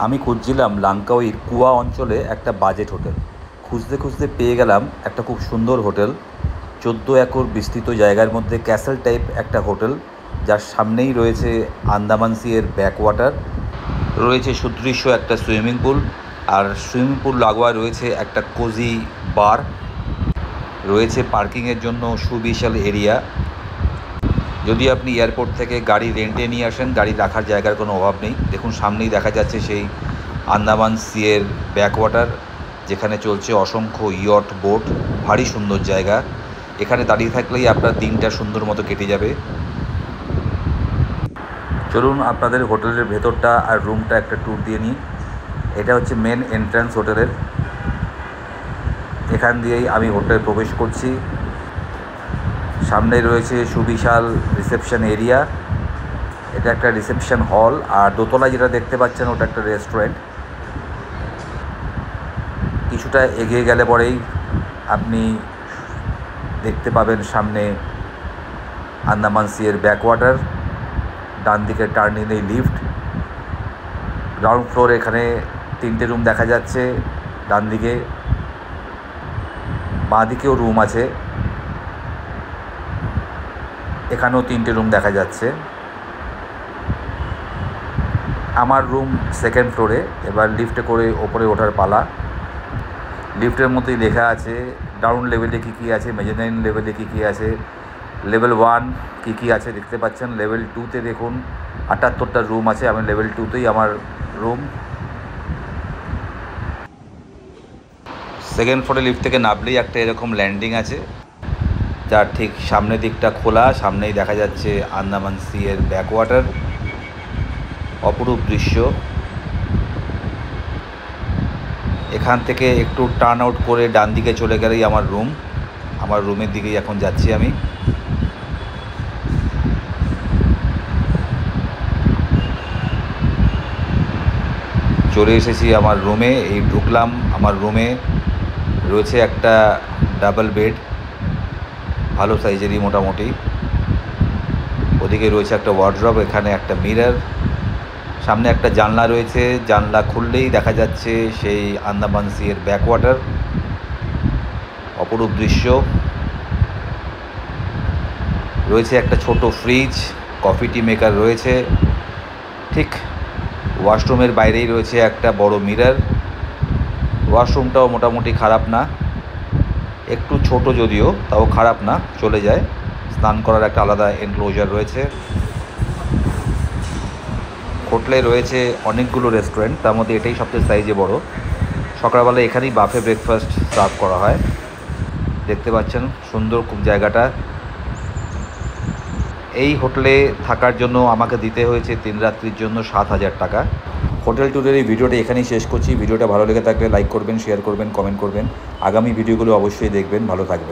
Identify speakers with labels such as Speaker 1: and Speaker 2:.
Speaker 1: আমি খুঁজছিলাম লাঙ্কাউইর কুয়া অঞ্চলে একটা বাজেট হোটেল। খুঁজতে খুঁজতে পেয়ে গেলাম একটা খুব সুন্দর হোটেল। 14 একর বিস্তৃত জায়গার মধ্যে ক্যাসেল টাইপ একটা হোটেল, যার সামনেই রয়েছে আন্দামান সিয়ের ব্যাকওয়াটার, রয়েছে সুদৃশ্য একটা সুইমিং পুল, আর সুইমিং পুল লাগোয়া রয়েছে একটা কোজি বার, রয়েছে পার্কিংয়ের জন্য সুবিশাল এরিয়া। যদি আপনি এয়ারপোর্ট থেকে গাড়ি রেন্টে নিয়ে আসেন, গাড়ি রাখার জায়গার কোনো অভাব নেই। দেখুন সামনেই দেখা যাচ্ছে সেই আন্দামান সিয়ের ব্যাকওয়াটার, যেখানে চলছে অসংখ্য ইয়ট বোট। ভারী সুন্দর জায়গা, এখানে দাঁড়িয়ে থাকলেই আপনার দিনটা সুন্দর মতো কেটে যাবে। চলুন আপনাদের হোটেলের ভেতরটা আর রুমটা একটা ট্যুর দিয়ে নিই। এটা হচ্ছে মেন এন্ট্রান্স হোটেলের। এখান দিয়েই আমি হোটেলে প্রবেশ করছি। সামনে রয়েছে সুবিশাল রিসেপশন এরিয়া। এটা একটা রিসেপশন হল, আর দোতলায় যেটা দেখতে পাচ্ছেন ওটা একটা রেস্টুরেন্ট। কিছুটা এগিয়ে গেলে পরেই আপনি দেখতে পাবেন সামনে আন্দামান সিয়ের ব্যাকওয়াটার। ডান দিকে টার্ন নিলেই লিফট। গ্রাউন্ড ফ্লোর, এখানে 3টে রুম দেখা যাচ্ছে। ডান দিকে, বাঁ দিকেও রুম আছে, এখানেও 3টে রুম দেখা যাচ্ছে। আমার রুম সেকেন্ড ফ্লোরে। এবার লিফটে করে ওপরে ওঠার পালা। লিফটের মধ্যেই লেখা আছে ডাউন লেভেলে কী কী আছে, মেজানাইন লেভেলে কী কী আছে, লেভেল 1 কী কী আছে দেখতে পাচ্ছেন। লেভেল 2তে দেখুন 78টা রুম আছে। আমি লেভেল 2তেই আমার রুম। সেকেন্ড ফ্লোরে লিফট থেকে নামলেই একটা এরকম ল্যান্ডিং আছে, যার ঠিক সামনের দিকটা খোলা। সামনেই দেখা যাচ্ছে আন্দামান সিয়ের ব্যাকওয়াটার, অপরূপ দৃশ্য। এখান থেকে একটু টার্ন আউট করে ডান দিকে চলে গেলেই আমার রুম। আমার রুমের দিকেই এখন যাচ্ছি আমি। চলে এসেছি আমার রুমে। এই ঢুকলাম আমার রুমে। রয়েছে একটা ডাবল বেড, ভালো সাইজেরই মোটামুটি। ওদিকে রয়েছে একটা ওয়ার্ড্রব, এখানে একটা মিরর, সামনে একটা জানলা রয়েছে। জানলা খুললেই দেখা যাচ্ছে সেই আন্দামান সিয়ের ব্যাকওয়াটার, অপরূপ দৃশ্য। রয়েছে একটা ছোট ফ্রিজ, কফি টি মেকার রয়েছে। ঠিক ওয়াশরুমের বাইরেই রয়েছে একটা বড় মিরর। ওয়াশরুমটাও মোটামুটি খারাপ না, একটু ছোট যদিও, তাও খারাপ না, চলে যায়। স্নান করার একটা আলাদা এনক্লোজার রয়েছে। হোটেলে রয়েছে অনেকগুলো রেস্টুরেন্ট, তার মধ্যে এটাই সবচেয়ে সাইজে বড়। সকালবেলা এখানেই বাফে ব্রেকফাস্ট সার্ভ করা হয়। দেখতে পাচ্ছেন সুন্দর খুব জায়গাটা। এই হোটেলে থাকার জন্য আমাকে দিতে হয়েছে 3 রাত্রির জন্য 7,000 টাকা। হোটেল ট্যুরের এই ভিডিওটা এখানেই শেষ করছি। ভিডিওটা ভালো লেগে থাকলে লাইক করবেন, শেয়ার করবেন, কমেন্ট করবেন। আগামী ভিডিওগুলো অবশ্যই দেখবেন। ভালো থাকবেন।